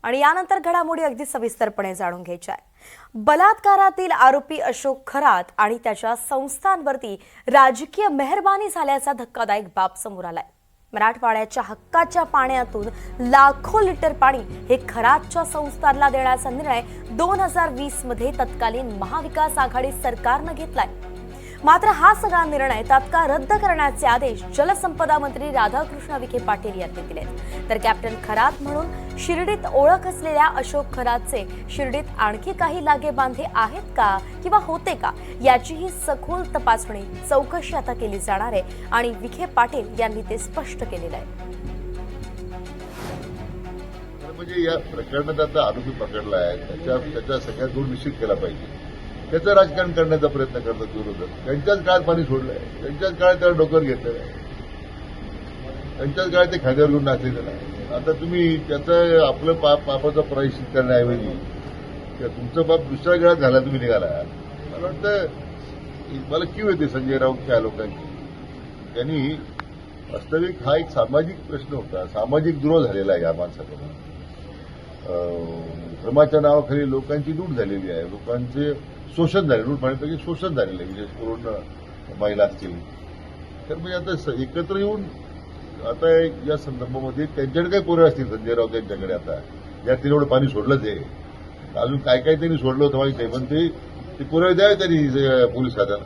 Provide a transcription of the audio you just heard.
आणि यानंतर घडामोडी अगदी सविस्तरपणे जाणून घ्यायच्या आहेत। बलात्कारातील आरोपी अशोक खरात आणि त्याच्या संस्थांवरती राजकीय मेहरबानी झाल्याचा धक्कादायक बाब समोर आलाय। मराठवाड्याच्या हक्काच्या पाण्यातून लाखो लिटर पाणी हे खरातच्या संस्थांना देण्याचा निर्णय 2020 मध्ये तत्कालीन महाविकास आघाडी सरकारने घेतलाय। मात्र हा सगळा निर्णय तात्काळ रद्द करण्याचे आदेश जलसंपदा मंत्री राधाकृष्ण विखे पाटील यांनी दिले। तर कॅप्टन खरात म्हणून शिर्डीत ओळख असलेल्या अशोक खरातचे शिर्डीत आणखी काही लागेबांधे आहेत का किंवा होते का याचीही सखोल तपासणी चौकशी आता केली जाणार आहे आणि विखे पाटील यांनी ते स्पष्ट केलेलं आहे। म्हणजे या प्रकरणात आता आरोपी पकडला आहे, त्याच्या सगळ्या दोन निश्चित केला पाहिजे। त्याचं राजकारण करण्याचा प्रयत्न करतात विरोधक। त्यांच्याच काळात पाणी सोडलंय, त्यांच्याच काळात त्याला डोक्यावर घेतलेलं आहे, त्यांच्याच काळात ते खांद्यावर घेऊन नाचलेलं आहे। आता तुम्ही त्याचं आपलं पापाचा प्रायश्चित करण्याऐवजी तुमचं पाप दुसऱ्या काळात झाला तुम्ही निघाला। मला वाटतं मला कीव येते संजय राऊतच्या लोकांची। त्यांनी वास्तविक हा एक सामाजिक प्रश्न होता, सामाजिक द्रोह झालेला आहे या माणसाकडून। धर्माच्या नावाखाली लोकांची लूट झालेली आहे, लोकांचे शोषण झाले, लूट म्हणण्यापैकी शोषण झालेलं आहे, विशेष करून महिला असतील। तर म्हणजे आता एकत्र येऊन आता या संदर्भामध्ये त्यांच्याकडे काही पुरावे असतील संजय राऊत यांच्याकडे, आता ज्या तिने एवढं पाणी सोडलं ते अजून काय काय त्यांनी सोडलं होतं माहिती आहे, पण ते पुरावे द्यावे त्यांनी पोलीस खात्याला।